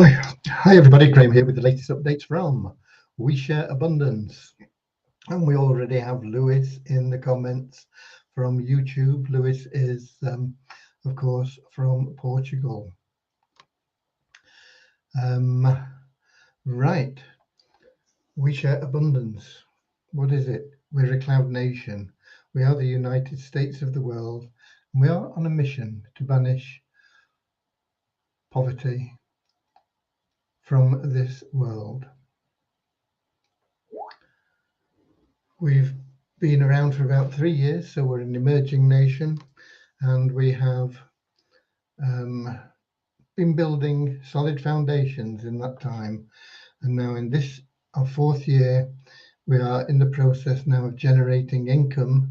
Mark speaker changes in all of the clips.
Speaker 1: Hi everybody, Graham here with the latest updates from We Share Abundance. And we already have Lewis in the comments from YouTube. Lewis is, of course, from Portugal. Right, We Share Abundance. What is it? We're a cloud nation. We are the United States of the world. And we are on a mission to banish poverty from this world. We've been around for about 3 years, so we're an emerging nation, and we have been building solid foundations in that time. And now in this, our 4th year, we are in the process now of generating income,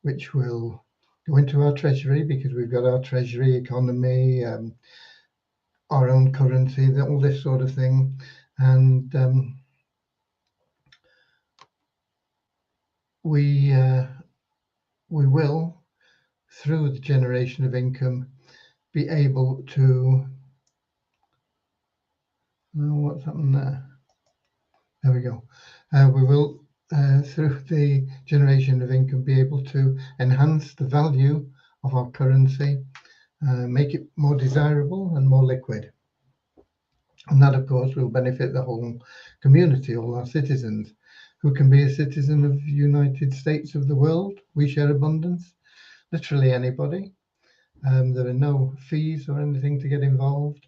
Speaker 1: which will go into our treasury, because we've got our treasury economy, our own currency, all this sort of thing. And we will, through the generation of income, be able to, what's happened there? There we go. We will, through the generation of income, be able to enhance the value of our currency, make it more desirable and more liquid. And that, of course, will benefit the whole community, all our citizens. Who can be a citizen of the United States of the world? We Share Abundance. Literally anybody. There are no fees or anything to get involved.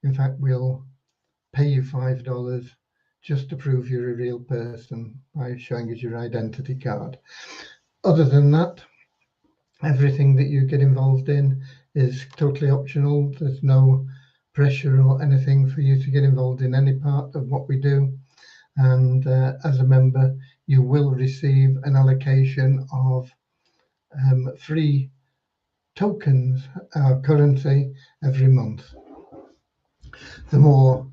Speaker 1: In fact, we'll pay you $5 just to prove you're a real person by showing us your identity card. Other than that, everything that you get involved in is totally optional. There's no pressure or anything for you to get involved in any part of what we do. And as a member, you will receive an allocation of free tokens, our currency, every month. The more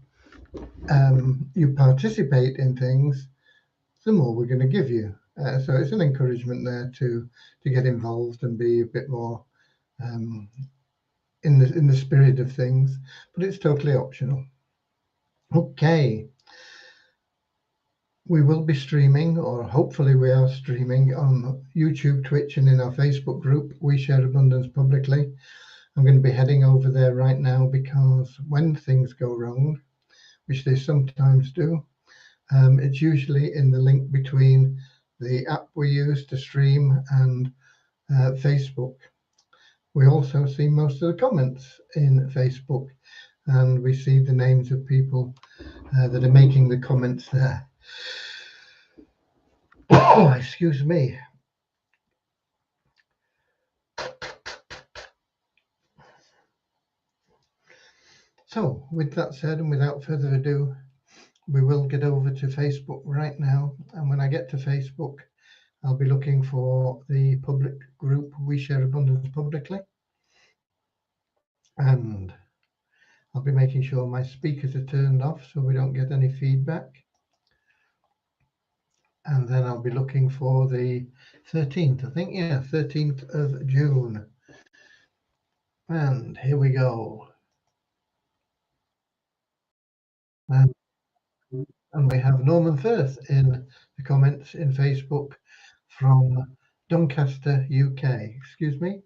Speaker 1: you participate in things, the more we're going to give you. So it's an encouragement there to get involved and be a bit more in the spirit of things, but it's totally optional. Okay. We will be streaming, or hopefully we are streaming, on YouTube, Twitch, and in our Facebook group, We Share Abundance Publicly. I'm going to be heading over there right now, because when things go wrong, which they sometimes do, it's usually in the link between the app we use to stream and Facebook. We also see most of the comments in Facebook, and we see the names of people that are making the comments there. Oh, excuse me. So with that said, and without further ado, we will get over to Facebook right now. And when I get to Facebook, I'll be looking for the public group, We Share Abundance Publicly. And I'll be making sure my speakers are turned off so we don't get any feedback. And then I'll be looking for the 13th, I think, yeah, 13th of June. And here we go. And we have Norman Firth in the comments in Facebook from Doncaster, UK. Excuse me.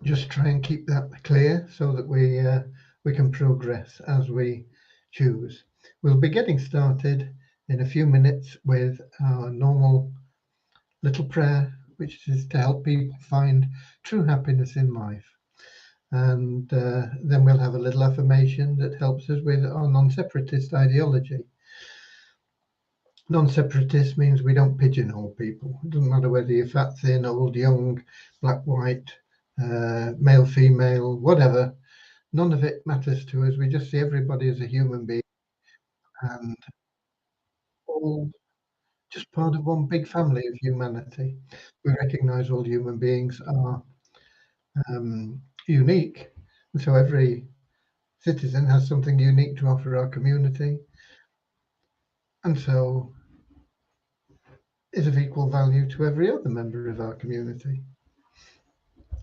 Speaker 1: Just try and keep that clear so that we can progress as we choose. We'll be getting started in a few minutes with our normal little prayer, which is to help people find true happiness in life. And then we'll have a little affirmation that helps us with our non-separatist ideology. Non-separatist means we don't pigeonhole people. It doesn't matter whether you're fat, thin, old, young, black, white, male, female, whatever. None of it matters to us. We just see everybody as a human being and all just part of one big family of humanity. We recognize all human beings are unique. And so every citizen has something unique to offer our community. And so is of equal value to every other member of our community.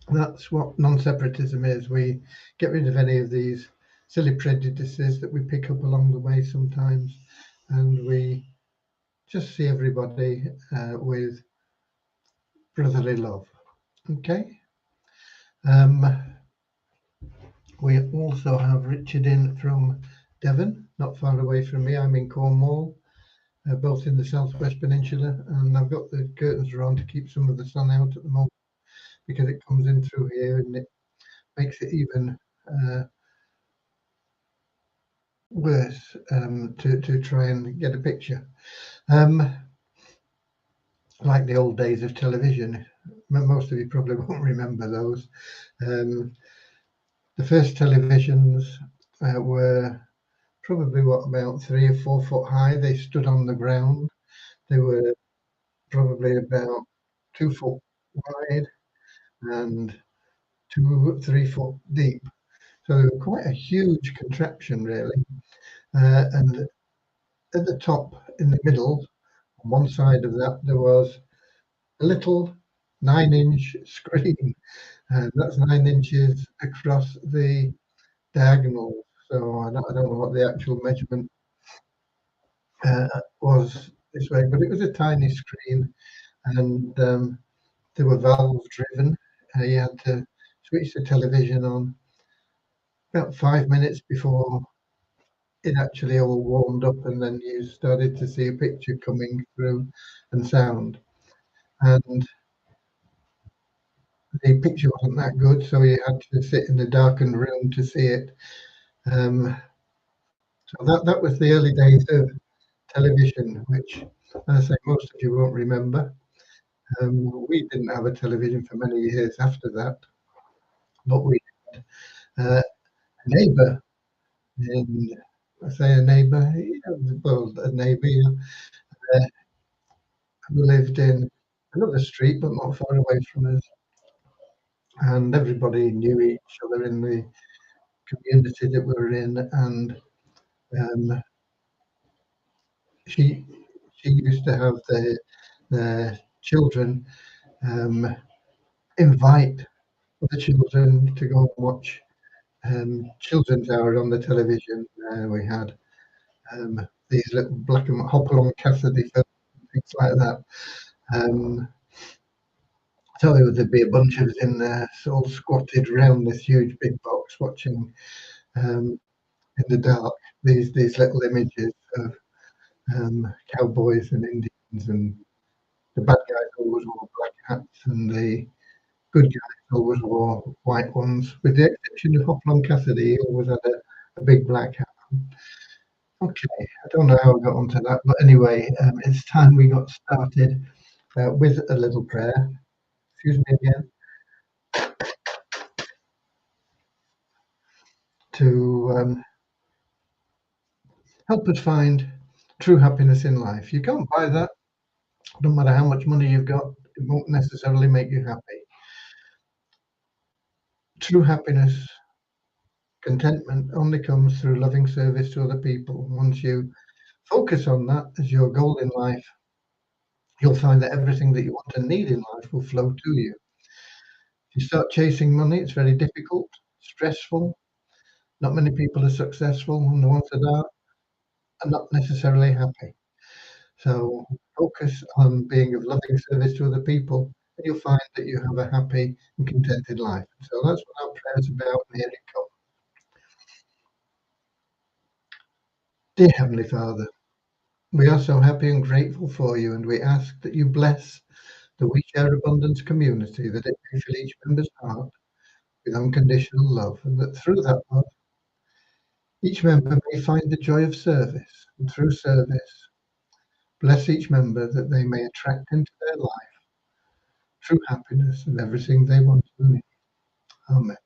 Speaker 1: That's what non-separatism is. We get rid of any of these silly prejudices that we pick up along the way sometimes, and we just see everybody with brotherly love. Okay. We also have Richard in from Devon, not far away from me. I'm in Cornwall, both in the Southwest Peninsula, and I've got the curtains around to keep some of the sun out at the moment because it comes in through here and it makes it even worse to try and get a picture. Like the old days of television, most of you probably won't remember those. The first televisions were probably about 3 or 4 foot high. They stood on the ground. They were probably about 2 foot wide and 2 3 foot deep. So they were quite a huge contraption, really. And at the top, in the middle, on one side of that, there was a little 9-inch screen, and that's 9 inches across the diagonal. So I don't know what the actual measurement was this way, but it was a tiny screen, and they were valve driven. You had to switch the television on about 5 minutes before it actually all warmed up, and then you started to see a picture coming through and sound. And the picture wasn't that good, so you had to sit in a darkened room to see it. So that was the early days of television, which, as I say, most of you won't remember. We didn't have a television for many years after that, but we had a neighbour, and I say a neighbour, well, a neighbour who lived in another street, but not far away from us, and everybody knew each other in the community that we were in, and um, she used to have the children invite the children to go and watch children's hour on the television. We had these little black and white Hopalong Cassidy films, things like that. So there would be a bunch of us in there, all squatted around this huge big box, watching in the dark these little images of cowboys and Indians, and the bad guys always wore black hats, and the good guys always wore white ones, with the exception of Hopalong Cassidy. He always had a big black hat. Okay, I don't know how I got onto that, but anyway, it's time we got started with a little prayer. Excuse me again. To help us find true happiness in life. You can't buy that. No matter how much money you've got, it won't necessarily make you happy. True happiness, contentment only comes through loving service to other people. Once you focus on that as your goal in life, you'll find that everything that you want and need in life will flow to you. If you start chasing money, it's very difficult, stressful. Not many people are successful, and the ones that are not necessarily happy. So focus on being of loving service to other people, and you'll find that you have a happy and contented life. So that's what our prayer is about, and here it comes. Dear Heavenly Father, we are so happy and grateful for you, and we ask that you bless the We Share Abundance community, that it may fill each member's heart with unconditional love, and that through that love, each member may find the joy of service, and through service, bless each member that they may attract into their life true happiness and everything they want and need. Amen.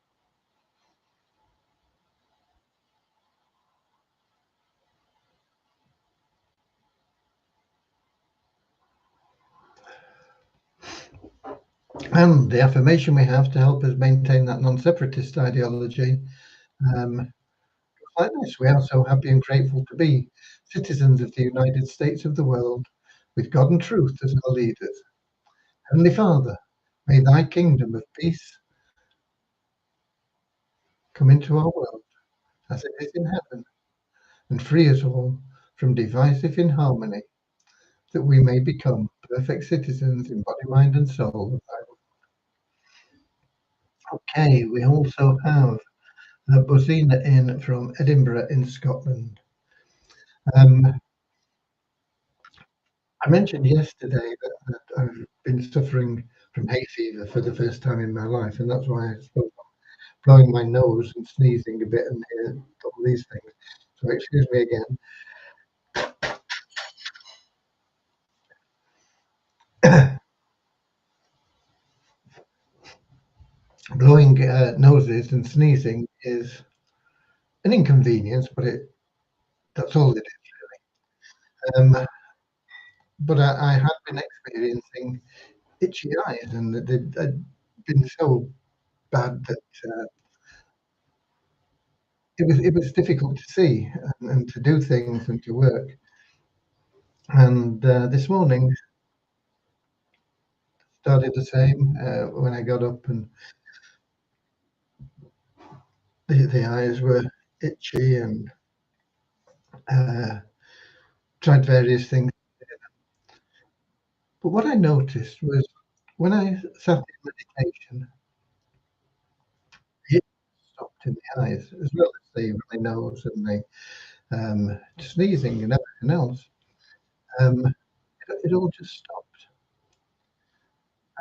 Speaker 1: And the affirmation we have to help us maintain that non-separatist ideology, like this: we are so happy and grateful to be citizens of the United States of the world, with God and truth as our leaders. Heavenly Father, may thy kingdom of peace come into our world as it is in heaven, and free us all from divisive inharmony, that we may become perfect citizens in body, mind, and soul. Okay, we also have Bozina in from Edinburgh in Scotland. I mentioned yesterday that I've been suffering from hay fever for the first time in my life, and that's why I spoke blowing my nose and sneezing a bit and all these things. So excuse me again. Blowing noses and sneezing is an inconvenience, but that's all it is. But I had been experiencing itchy eyes, and they'd been so bad that it was difficult to see and to do things and to work. And this morning started the same when I got up, and the eyes were itchy, and tried various things. But what I noticed was when I sat in meditation, it stopped in the eyes as well as the runny nose and the sneezing and everything else. It all just stopped.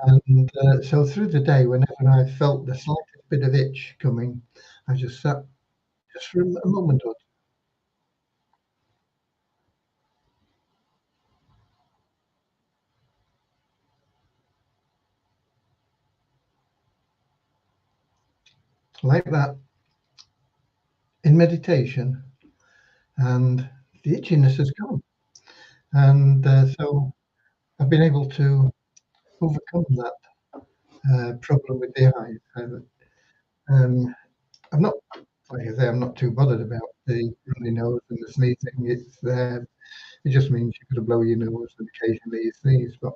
Speaker 1: And so through the day, whenever I felt the slightest bit of itch coming, I just sat just for a moment or two, like that, in meditation, and the itchiness has gone. And so I've been able to overcome that problem with the eyes. I'm not, like I say, I'm not too bothered about the runny nose and the sneezing. It's it just means you've got to blow your nose and occasionally you sneeze. But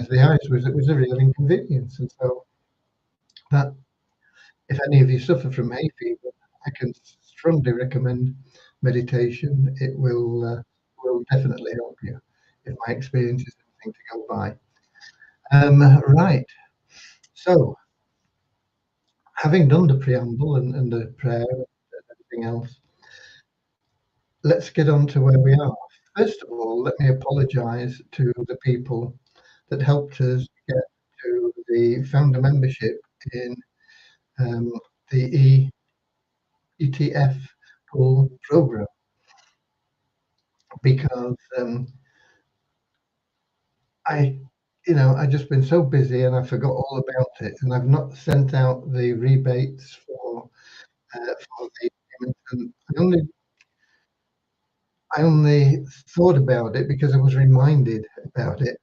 Speaker 1: the eyes was a real inconvenience, and so that if any of you suffer from hay fever, I can strongly recommend meditation. It will definitely help you. If my experience is anything to go by. Right. So, having done the preamble and the prayer and everything else, let's get on to where we are. First of all, let me apologise to the people that helped us get to the founder membership in the ETF pool program, because I just been so busy and I forgot all about it, and I've not sent out the rebates for the payments, and I only thought about it because I was reminded about it.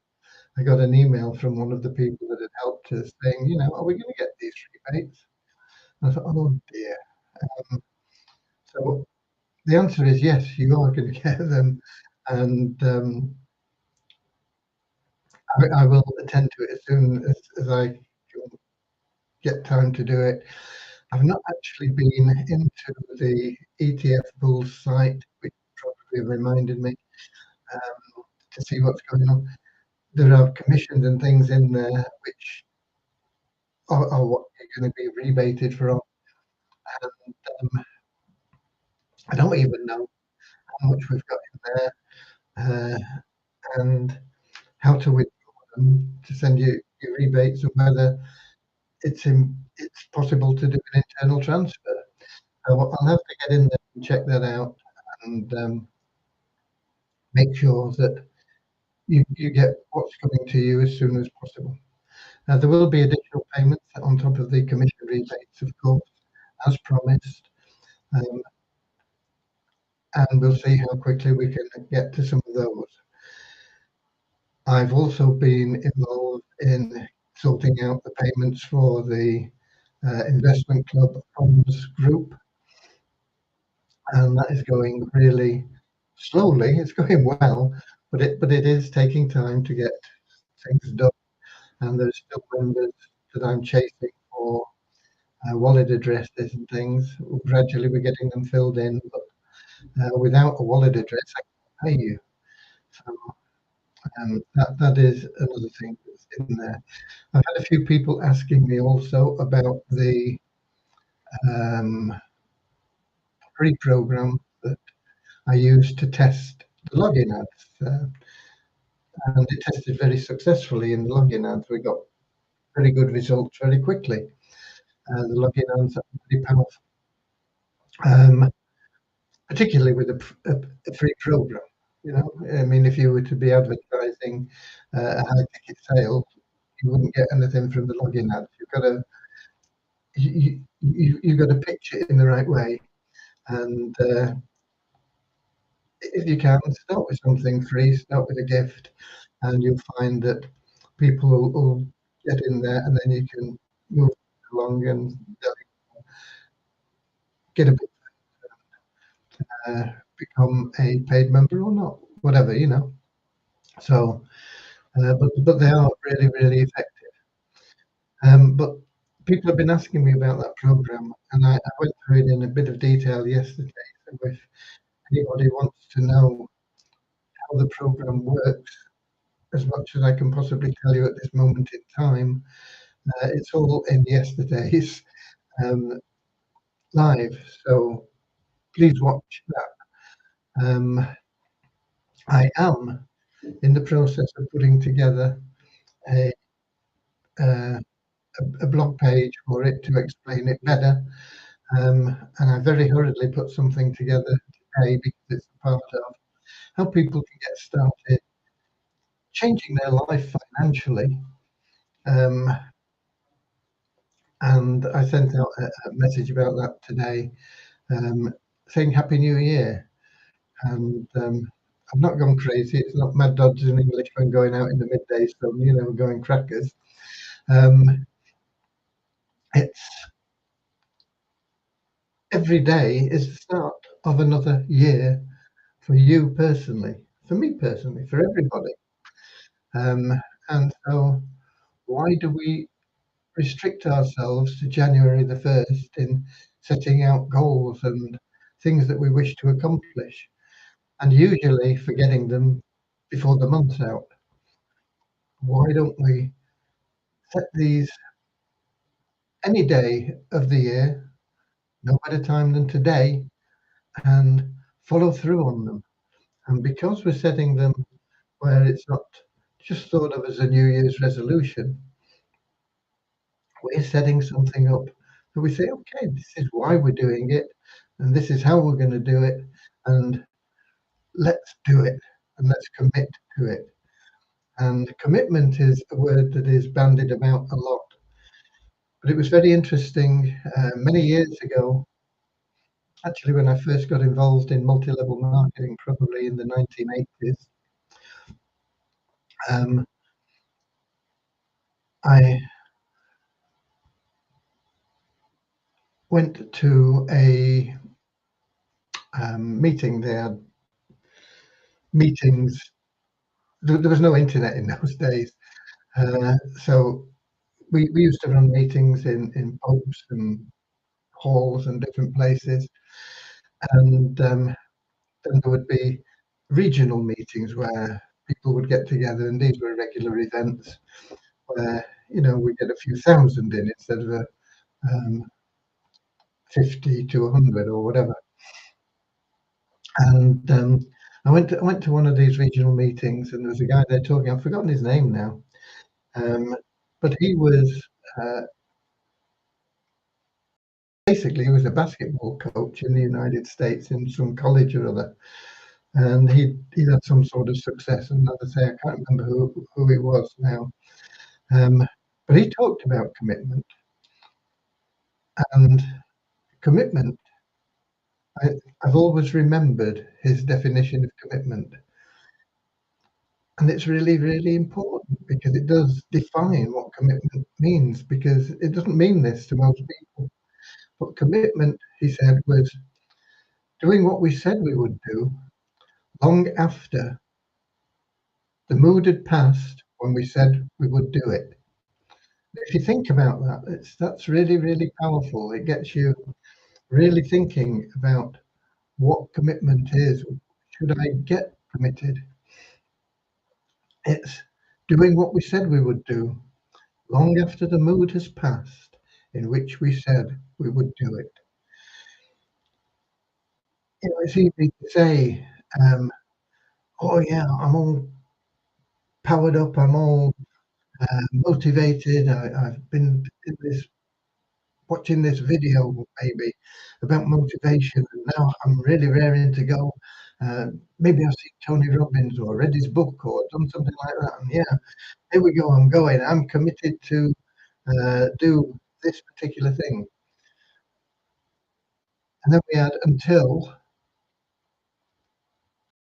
Speaker 1: I got an email from one of the people that had helped us saying, are we going to get these rebates? And I thought, oh dear. So the answer is yes, you are going to get them, and I will attend to it as soon as I can get time to do it. I've not actually been into the ETF Bulls site, which probably reminded me to see what's going on. There are commissions and things in there which are what you're going to be rebated from. And I don't even know how much we've got in there and how to withdraw them to send you your rebates, and whether it's possible to do an internal transfer. I'll have to get in there and check that out, and make sure that you get what's coming to you as soon as possible. Now, there will be additional payments on top of the commission rebates, of course, as promised, um, and we'll see how quickly we can get to some of those. I've also been involved in sorting out the payments for the investment club funds group, and that is going really slowly. It's going well, but it is taking time to get things done, and there's still members that I'm chasing for wallet addresses and things. Gradually, we're getting them filled in, but without a wallet address, I can't pay you. So that is another thing that's in there. I've had a few people asking me also about the um, free program that I used to test the login ads, and it tested very successfully in the login ads. We got very good results very quickly. The login ads are pretty powerful, um, particularly with a free program. You know, I mean, if you were to be advertising a high ticket sale, you wouldn't get anything from the login ads. You've got to pitch it in the right way, and if you can, start with something free, start with a gift, and you'll find that people will get in there, and then you can move along and they'll get a bit, become a paid member or not, whatever, you know. So, but they are really, really effective. But people have been asking me about that program, and I went through it in a bit of detail yesterday. So if anybody wants to know how the program works, as much as I can possibly tell you at this moment in time, it's all in yesterday's um, live. So please watch that. I am in the process of putting together a, uh, a blog page for it to explain it better. And I very hurriedly put something together today because it's a part of how people can get started changing their life financially. Um, and I sent out a message about that today, saying Happy New Year. And I've not gone crazy. It's not Mad Dodds in English when going out in the midday sun, you know, going crackers. Um, it's every day is the start of another year for you personally, for me personally, for everybody. Um, and so, why do we restrict ourselves to January the 1st in setting out goals and things that we wish to accomplish, and usually forgetting them before the month's out? Why don't we set these any day of the year, no better time than today, and follow through on them? And because we're setting them where it's not just thought of as a New Year's resolution, we're setting something up that we say, okay, this is why we're doing it, and this is how we're going to do it, and let's do it, and let's commit to it. And commitment is a word that is bandied about a lot. But it was very interesting many years ago, actually, when I first got involved in multi level marketing, probably in the 1980s. I went to a meeting. They had meetings. There was no internet in those days. So we used to run meetings in pubs and halls and different places. And then there would be regional meetings where people would get together, and these were regular events where, you know, we get a few thousand in instead of 50 to 100 or whatever. And I went to one of these regional meetings, and there was a guy there talking. I've forgotten his name now, but he was basically he was a basketball coach in the United States in some college or other, and he had some sort of success. And as I say, I can't remember who it was now, but he talked about commitment, and commitment. I, I've always remembered his definition of commitment. And it's really, really important because it does define what commitment means, because it doesn't mean this to most people. But commitment, he said, was doing what we said we would do long after The mood had passed when we said we would do it. If you think about that, that's really, really powerful. It gets you really thinking about what commitment is. Should I get committed? It's doing what we said we would do long after the mood has passed in which we said we would do it. You know, it's easy to say, oh yeah, I'm all powered up, I'm all motivated. I've been in this watching this video maybe about motivation, and now I'm really raring to go. Maybe I've seen Tony Robbins or read his book or done something like that. And yeah, here we go. I'm going. I'm committed to do this particular thing. And then we had until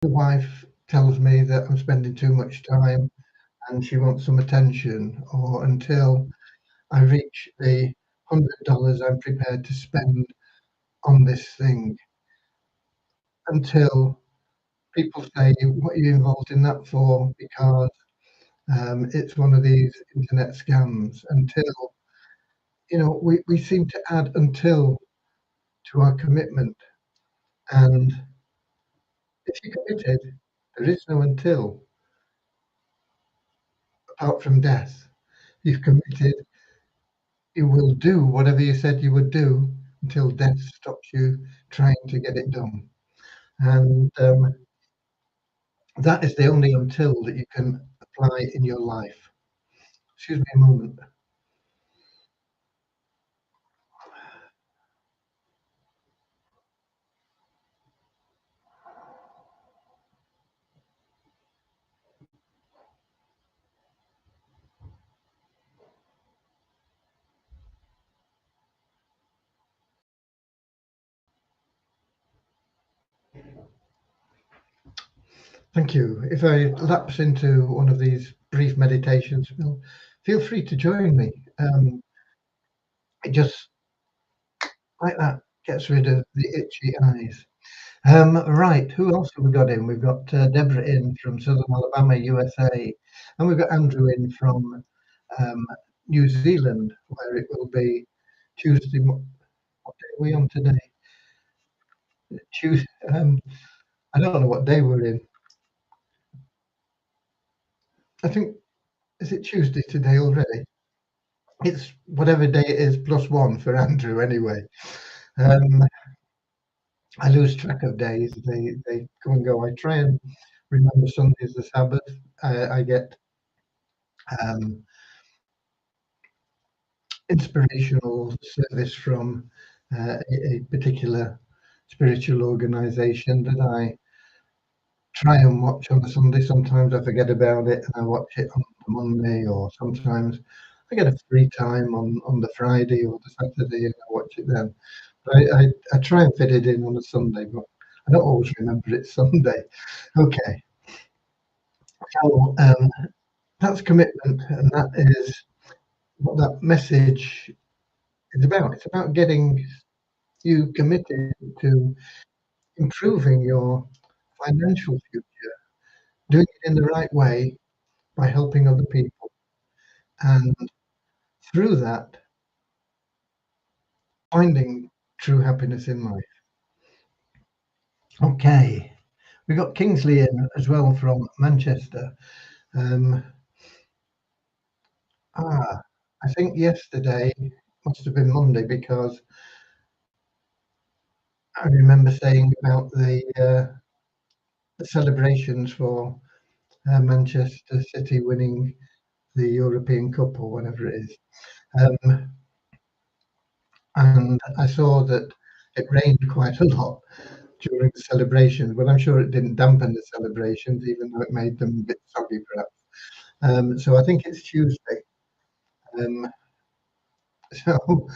Speaker 1: the wife tells me that I'm spending too much time and she wants some attention, or until I reach the $100 I'm prepared to spend on this thing, until people say, "What are you involved in that for?" Because it's one of these internet scams. Until, we seem to add until to our commitment. And if you're committed, there is no until apart from death. You've committed, you will do whatever you said you would do until death stops you trying to get it done. And that is the only until that you can apply in your life. Excuse me a moment. Thank you. If I lapse into one of these brief meditations, feel free to join me. It just, like that, gets rid of the itchy eyes. Right, who else have we got in? We've got Deborah in from Southern Alabama, USA, and we've got Andrew in from um, New Zealand, where it will be Tuesday. What day are we on today? Tuesday. I don't know what day we're in. I think, is it Tuesday today already? It's whatever day it is plus one for Andrew anyway. Um, I lose track of days. They come and go. I try and remember Sunday's the Sabbath. I get um, inspirational service from a particular spiritual organization that I try and watch on a Sunday. Sometimes I forget about it and I watch it on the Monday, or sometimes I get a free time on the Friday or the Saturday and I watch it then. But I try and fit it in on a Sunday, but I don't always remember it's Sunday. Okay, so that's commitment, and that is what that message is about. It's about getting you committed to improving your financial future, doing it in the right way by helping other people, and through that, finding true happiness in life. Okay, we got Kingsley in as well from Manchester. Um, I think yesterday must have been Monday, because I remember saying about the celebrations for Manchester City winning the European Cup or whatever it is. Um, and I saw that it rained quite a lot during the celebrations, but I'm sure it didn't dampen the celebrations, even though it made them a bit soggy, perhaps. So I think it's Tuesday. Um, so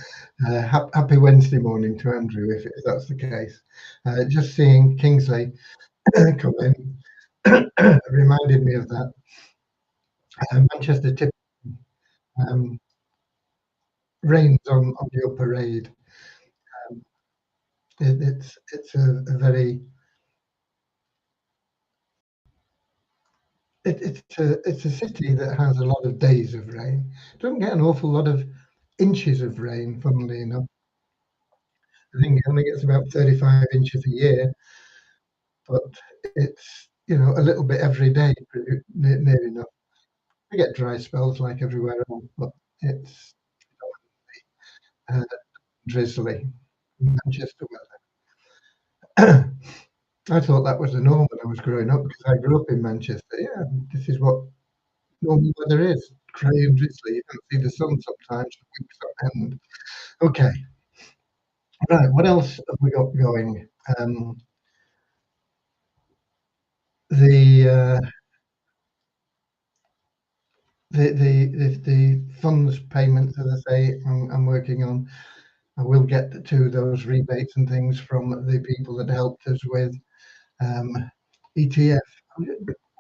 Speaker 1: happy Wednesday morning to Andrew, if that's the case. Just seeing Kingsley come in reminded me of that. Manchester tip um, rains on your parade. Um, it's a very it's a city that has a lot of days of rain. Doesn't get an awful lot of inches of rain, funnily enough. I think it only gets about 35 inches a year, but it's, a little bit every day, near enough. We get dry spells like everywhere else, but it's uh, drizzly. Manchester weather. I thought that was the norm when I was growing up because I grew up in Manchester. Yeah, this is what normal weather is. Grey and drizzly. You don't see the sun sometimes for weeks on end. Okay, right. What else have we got going? The the funds payments, as I say, I'm working on. I will get to those rebates and things from the people that helped us with ETF. I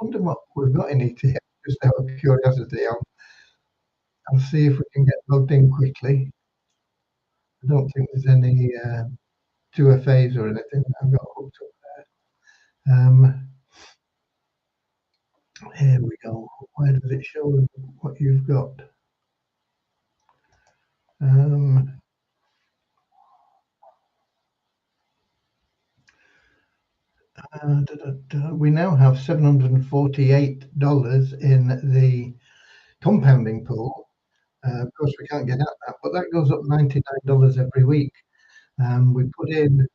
Speaker 1: wonder what we've got in ETF, just out of curiosity. I'll see if we can get logged in quickly. I don't think there's any 2FAs or anything that I've got hooked up there. Here we go. Where does it show what you've got? We now have $748 in the compounding pool. Of course, we can't get at that, but that goes up $99 every week. We put in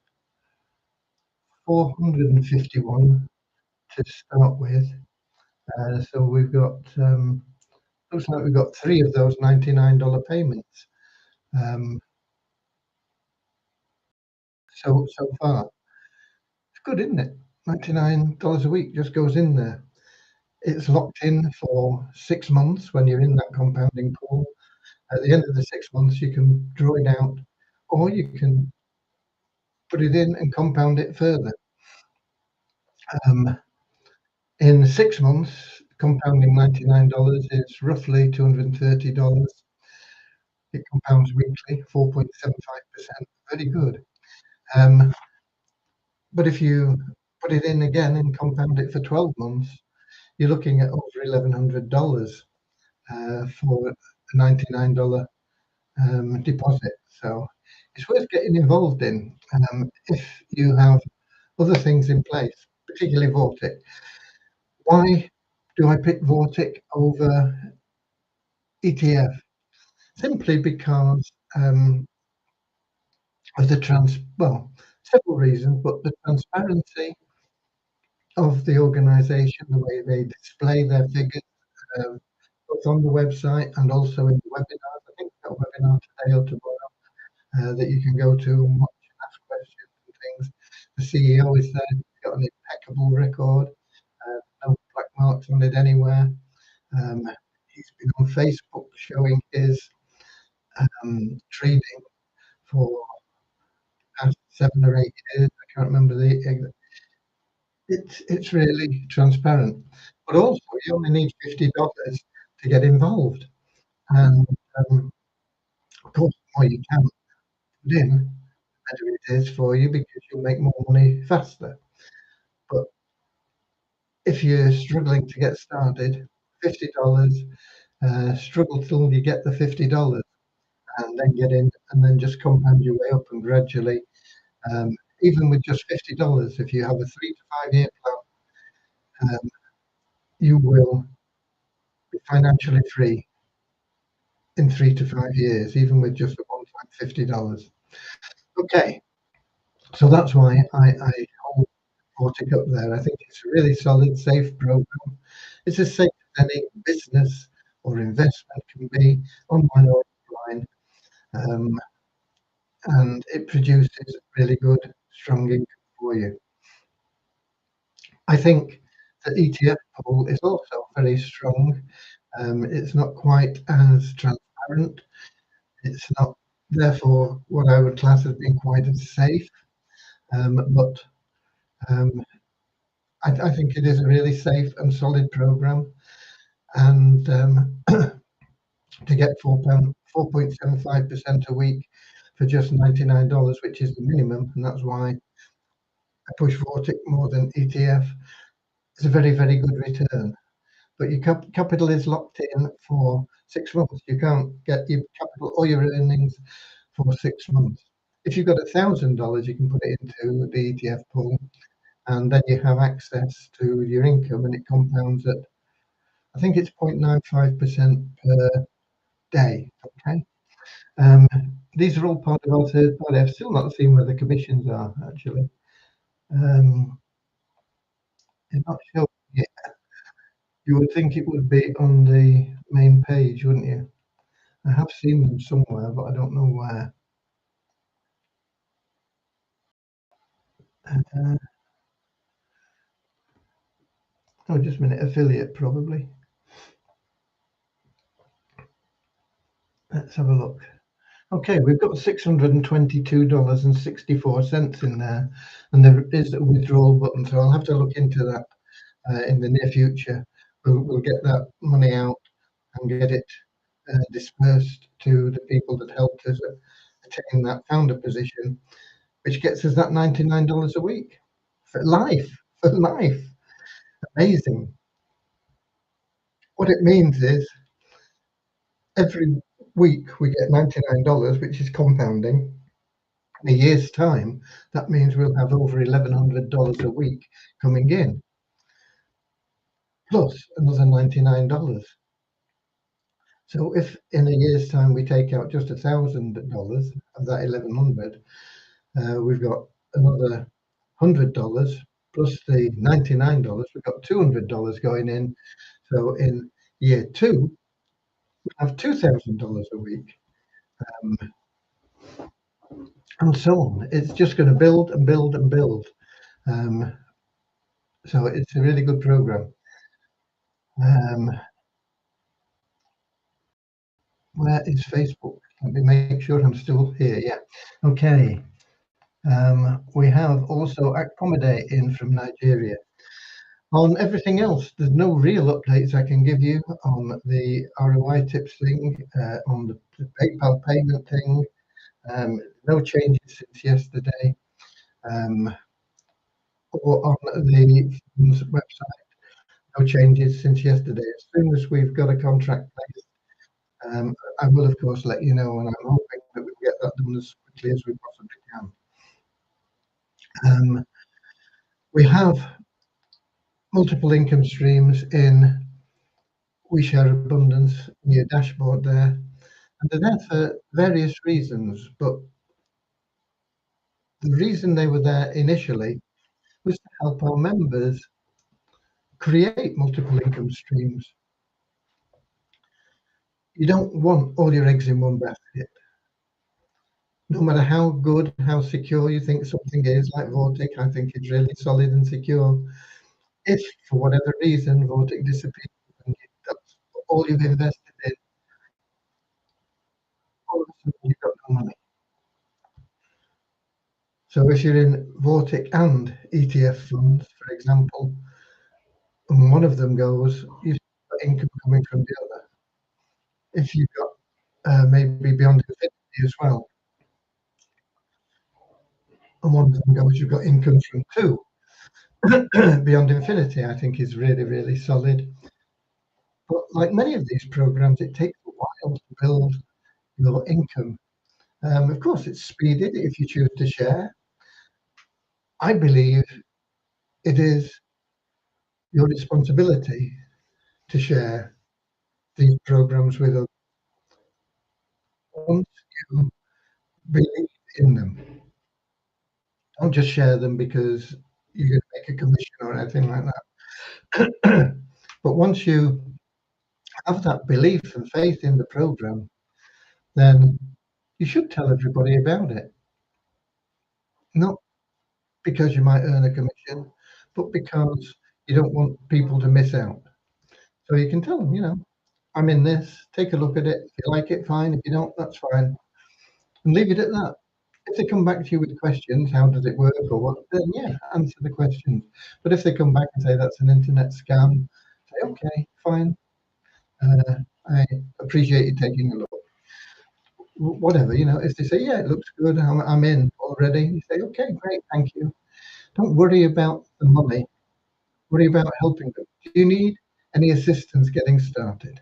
Speaker 1: 451 to start with. So we've got, looks like we've got 3 of those $99 payments. So far. It's good, isn't it? $99 a week just goes in there. It's locked in for 6 months when you're in that compounding pool. At the end of the 6 months, you can draw it out, or you can put it in and compound it further. In 6 months, compounding $99 is roughly $230. It compounds weekly, 4.75%. Very good. But if you put it in again and compound it for 12 months, you're looking at over $1,100 for a $99 deposit. So it's worth getting involved in if you have other things in place, particularly Vortic. Why do I pick Vortic over ETF? Simply because of several reasons, but the transparency of the organisation, the way they display their figures, both on the website and also in the webinars. I think we've got a webinar today or tomorrow that you can go to and watch and ask questions and things. The CEO is there, he's got an impeccable record, no black marks on it anywhere. He's been on Facebook showing his trading for past 7 or 8 years. I can't remember the. It's really transparent, but also you only need $50 to get involved, and of course, the more you can put in, the better it is for you because you'll make more money faster. But if you're struggling to get started, $50, struggle till you get the $50, and then get in, and then just compound your way up and gradually. Even with just $50, if you have a 3 to 5 year plan, you will be financially free in 3 to 5 years, even with just a one-time $50. Okay, so that's why I hold Vortic up there. I think it's a really solid, safe program. It's as safe as any business or investment can be, online or offline, and it produces really good, strong income for you. I think the ETF pool is also very strong. It's not quite as transparent. It's not, therefore, what I would class as being quite as safe. But I think it is a really safe and solid program. And to get 4.75% a week for just $99, which is the minimum, and that's why I push Vortic more than ETF. It's a very, very good return. but your capital is locked in for 6 months. You can't get your capital or your earnings for 6 months. If you've got $1,000, you can put it into the ETF pool, and then you have access to your income, and it compounds at, I think it's 0.95% per day. Okay. These are all part of our third party. I've still not seen where the commissions are, actually. They're not showing yet. You would think it would be on the main page, wouldn't you? I have seen them somewhere, but I don't know where. Oh, just a minute. Affiliate, probably. Let's have a look. Okay, we've got $622.64 in there, and there is a withdrawal button, so I'll have to look into that in the near future. We'll get that money out and get it dispersed to the people that helped us attain that founder position, which gets us that $99 a week for life. For life. Amazing. What it means is every week we get $99, which is compounding. In a year's time, that means we'll have over $1,100 a week coming in, plus another $99. So if in a year's time we take out just $1,000 of that 1,100, we've got another $100 plus the $99. We've got $200 going in. So in year two, we have $2,000 a week, and so on. It's just going to build and build and build. So it's a really good program. Where is Facebook? Let me make sure I'm still here. Yeah. Okay. We have also Accommodate in from Nigeria. On everything else, there's no real updates I can give you on the ROI tips thing, on the PayPal payment thing. No changes since yesterday. Or on the fund's website, no changes since yesterday. As soon as we've got a contract placed, I will of course let you know, and I'm hoping that we'll get that done as quickly as we possibly can. We have multiple income streams in We Share Abundance in your dashboard there, and they're there for various reasons, but the reason they were there initially was to help our members create multiple income streams. You don't want all your eggs in one basket. No matter how good, how secure you think something is, like Vortic, I think it's really solid and secure. If for whatever reason Vortic disappears and that's all you've invested in, all of a sudden you've got no money. So if you're in Vortic and ETF funds, for example, and one of them goes, you've got income coming from the other. If you've got maybe Beyond Infinity as well, and one of them goes, you've got income from two. Beyond Infinity, I think, is really, really solid. But like many of these programs, it takes a while to build your income. Of course, it's speeded if you choose to share. I believe it is your responsibility to share these programs with others once you believe in them. Don't just share them because you're going to make a commission or anything like that. But once you have that belief and faith in the program, then you should tell everybody about it. Not because you might earn a commission, but because you don't want people to miss out. So you can tell them, I'm in this, take a look at it. If you like it, fine. If you don't, that's fine. And leave it at that. If they come back to you with questions, how does it work or what, then yeah, answer the questions. But if they come back and say that's an internet scam, say, okay, fine. I appreciate you taking a look. Whatever, if they say, yeah, it looks good, I'm in already, you say, okay, great, thank you. Don't worry about the money. Worry about helping them. Do you need any assistance getting started.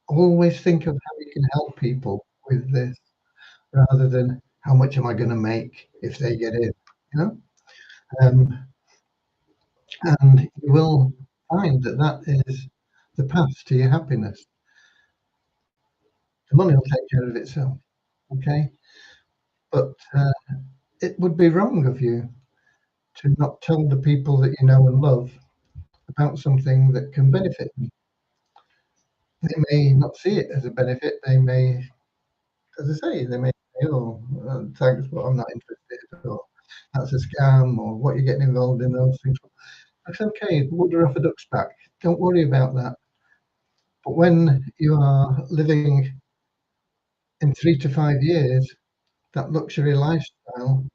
Speaker 1: Always think of how you can help people with this rather than how much am I going to make if they get in, you know? Um, and you will find that that is the path to your happiness. The money will take care of itself, okay? But it would be wrong of you to not tell the people that you know and love about something that can benefit them. They may not see it as a benefit. They may, as I say, they may say, "Oh, thanks, but I'm not interested," or "That's a scam," or "What you're getting involved in those things." That's okay. Water off a duck's back. Don't worry about that. But when you are living in 3 to 5 years that luxury lifestyle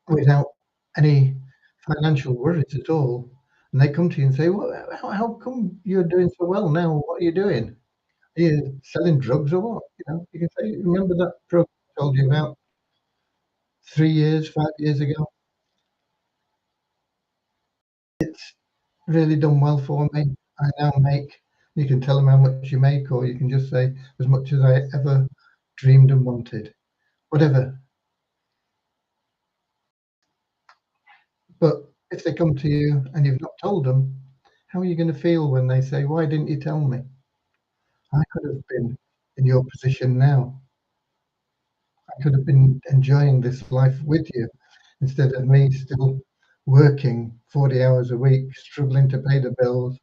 Speaker 1: without any financial worries at all, and they come to you and say, "Well, how come you're doing so well now? What are you doing? Are you selling drugs or what?" You can say, "Remember that program I told you about 3 years, 5 years ago? It's really done well for me. I now make." You can tell them how much you make, or you can just say, "As much as I ever dreamed and wanted." Whatever. But if they come to you and you've not told them, how are you gonna feel when they say, "Why didn't you tell me? I could have been in your position now. I could have been enjoying this life with you instead of me still working 40 hours a week, struggling to pay the bills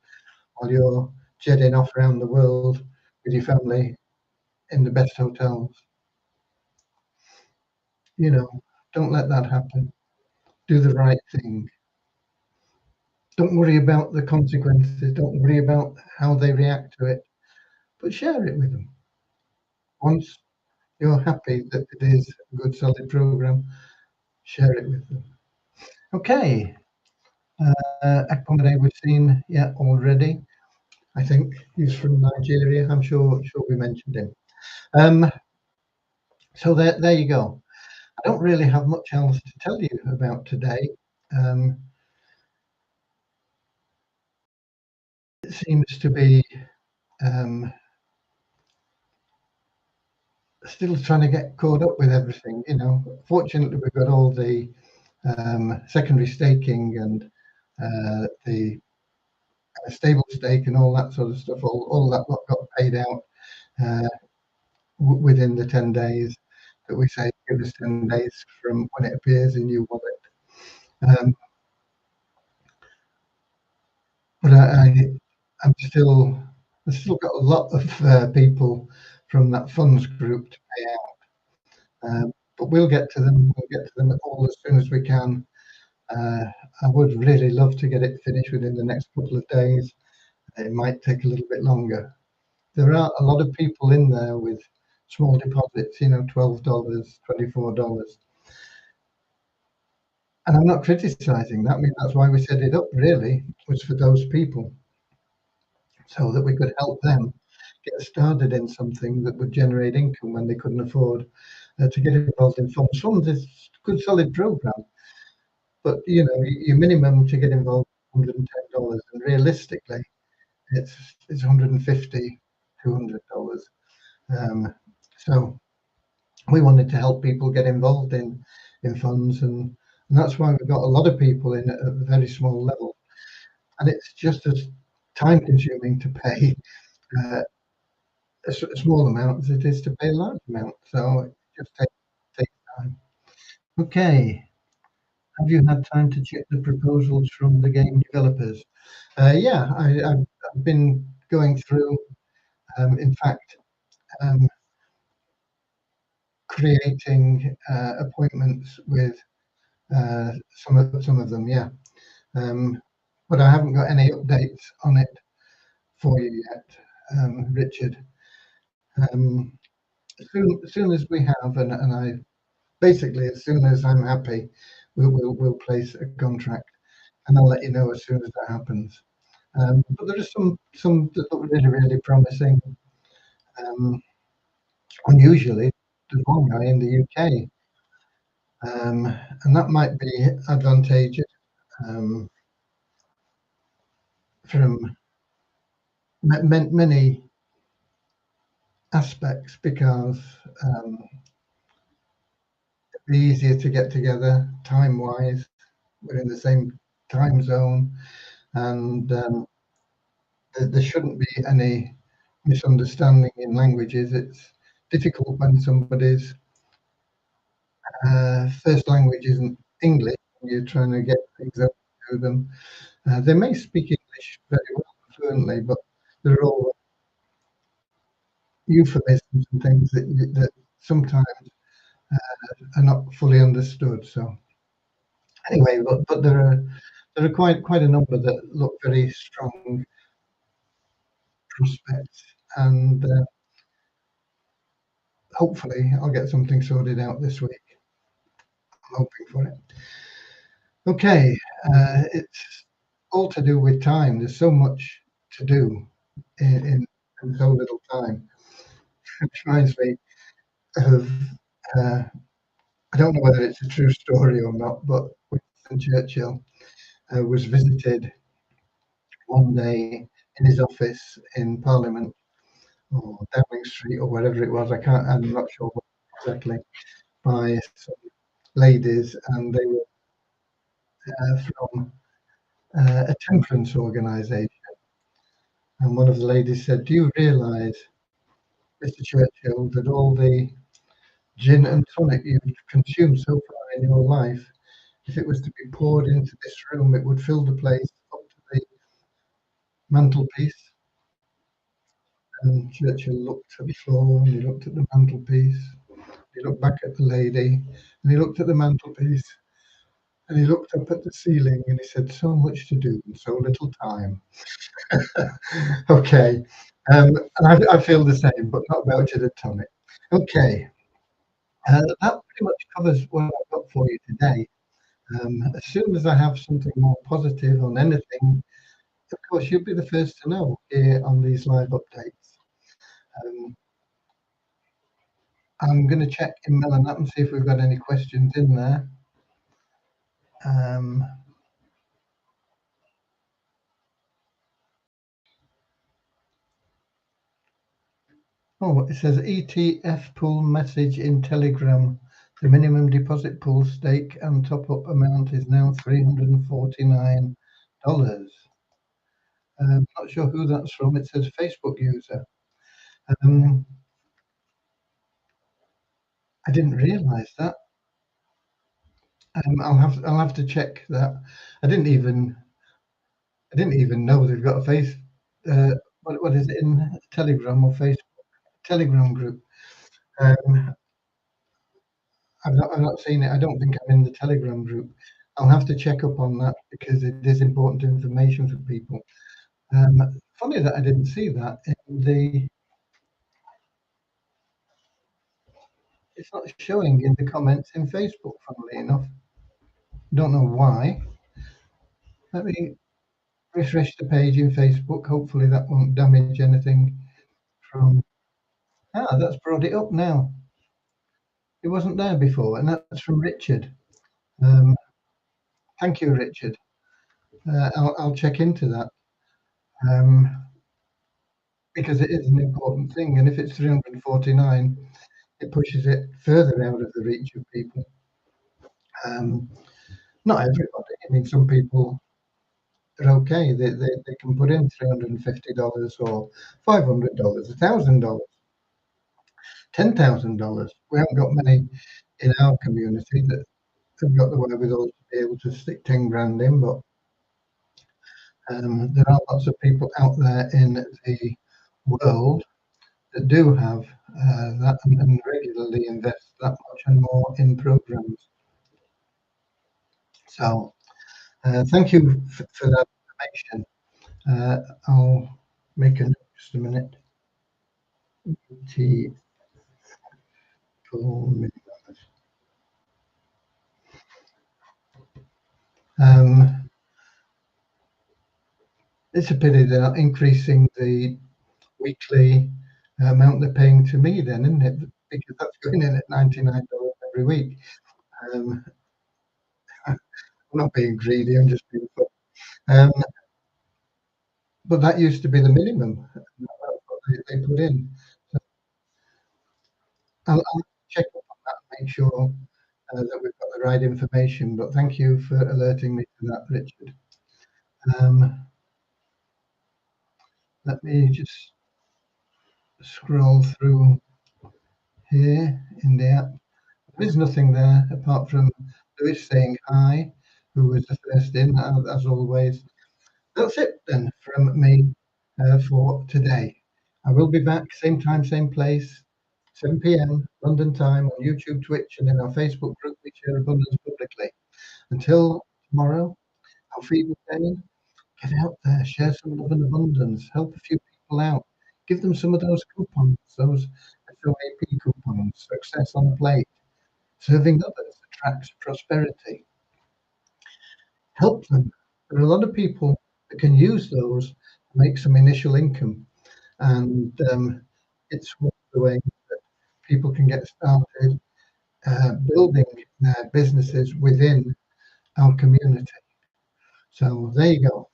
Speaker 1: while you're jetting off around the world with your family in the best hotels." You know, don't let that happen. Do the right thing. Don't worry about the consequences. Don't worry about how they react to it, but share it with them. Once you're happy that it is a good solid program, share it with them. Okay. Akpomade we've seen, yeah, already. I think he's from Nigeria. I'm sure we mentioned him. Um, so there you go. I don't really have much else to tell you about today. Um, it seems to be um, still trying to get caught up with everything. Fortunately, we've got all the secondary staking and the stable stake and all that sort of stuff. All that lot got paid out uh, within the 10 days that we say give us 10 days from when it appears in your wallet. Um, but I've still got a lot of people from that funds group to pay out. But we'll get to them. We'll get to them all as soon as we can. Uh, I would really love to get it finished within the next couple of days. It might take a little bit longer. There are a lot of people in there with small deposits, $12, $24. And I'm not criticizing that. I mean, that's why we set it up, really, was for those people so that we could help them get started in something that would generate income when they couldn't afford to get involved in funds. Funds is a good, solid program, but your minimum to get involved is $110, and realistically, it's 150, $200. So we wanted to help people get involved in funds, and that's why we've got a lot of people in at a very small level, and it's just as time consuming to pay uh, a small amount as it is to pay a large amount. So it just takes time. Okay. Have you had time to check the proposals from the game developers? Yeah, I've been going through. In fact, um, creating appointments with some of them. Yeah, but I haven't got any updates on it for you yet, Richard. Um, as soon as we have, and I basically as soon as I'm happy, we'll place a contract, and I'll let you know as soon as that happens. But there are some that look really promising. Um, Unusually, there's one guy in the UK, and that might be advantageous. Um, from many aspects, because it'd be easier to get together time-wise. We're in the same time zone, and there shouldn't be any misunderstanding in languages. It's difficult when somebody's first language isn't English, and you're trying to get things over to them. They may speak English very well and fluently, but there are all euphemisms and things that sometimes are not fully understood. So anyway, but there are quite a number that look very strong prospects, and hopefully I'll get something sorted out this week. I'm hoping for it. Okay, it's all to do with time. There's so much to do in so little time. It reminds me of, I don't know whether it's a true story or not, but Winston Churchill was visited one day in his office in Parliament, or Downing Street, or wherever it was. I'm not sure exactly, by some ladies, and they were from a temperance organisation. And one of the ladies said, "Do you realise, Mr. Churchill, that all the gin and tonic you've consumed so far in your life, if it was to be poured into this room, it would fill the place up to the mantelpiece?" And Churchill looked at the floor, and he looked at the mantelpiece, he looked back at the lady, and he looked at the mantelpiece, and he looked up at the ceiling, and he said, "So much to do and so little time." Okay, and I feel the same, but not about gin and tonic. Okay, that pretty much covers what I've got for you today. As soon as I have something more positive on anything, of course, you'll be the first to know here on these live updates. Um, I'm going to check in Melanet and see if we've got any questions in there. Oh, it says ETF pool message in Telegram. The minimum deposit pool stake and top-up amount is now $349. Not sure who that's from. It says Facebook user. I didn't realise that. I'll have to check that. I didn't even know they've got a face. What is it, in Telegram or Facebook? Telegram group. I've not seen it. I don't think I'm in the Telegram group. I'll have to check up on that, because it is important information for people. Funny that I didn't see that in the. It's not showing in the comments in Facebook, funnily enough. Don't know why. Let me refresh the page in Facebook. Hopefully that won't damage anything from. That's brought it up now. It wasn't there before, and that's from Richard. Thank you, Richard. I'll check into that, because it is an important thing, and if it's 349, it pushes it further out of the reach of people. Not everybody. I mean, some people are okay. They can put in $350 or $500, $1,000, $10,000. We haven't got many in our community that have got the wherewithal to be able to stick 10 grand in, but there are lots of people out there in the world that do have that, and regularly invest that much and more in programs. So thank you for that information. I'll make a note, just a minute. It's a pity they're not increasing the weekly amount they're paying to me then, isn't it? Because that's going in at $99 every week. I'm not being greedy, I'm just being fun. but that used to be the minimum. That's what they put in. So I'll check up on that and make sure that we've got the right information. But thank you for alerting me to that, Richard. Um, let me just scroll through here in the app. There is nothing there apart from Lewis saying hi, who was the first in, as always. That's it then from me for today. I will be back same time, same place, 7 p.m. London time on YouTube, Twitch, and in our Facebook group, We Share Abundance Publicly. Until tomorrow, I'll feed the day. Get out there, share some love and abundance, help a few people out, give them some of those coupons, those SOAP coupons, success on a plate. Serving others attracts prosperity. Help them. There are a lot of people that can use those to make some initial income, and it's one of the ways that people can get started building their businesses within our community. So there you go.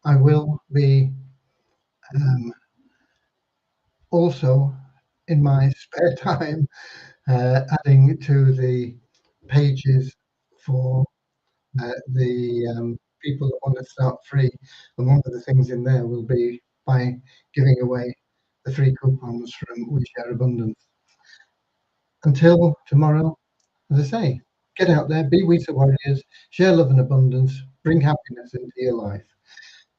Speaker 1: I will be also in my spare time adding to the pages for the people that want to start free. And one of the things in there will be by giving away the free coupons from We Share Abundance. Until tomorrow, as I say, get out there, be Weta Warriors, share love and abundance, bring happiness into your life.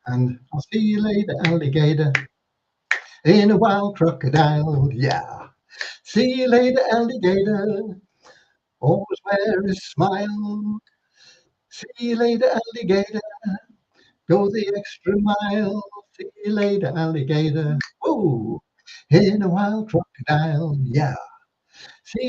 Speaker 1: And I'll see you later, alligator, in a wild crocodile, yeah. See you later, alligator, always wear a smile. See you later, alligator, go the extra mile. See you later, alligator, whoa, in a wild crocodile, yeah. See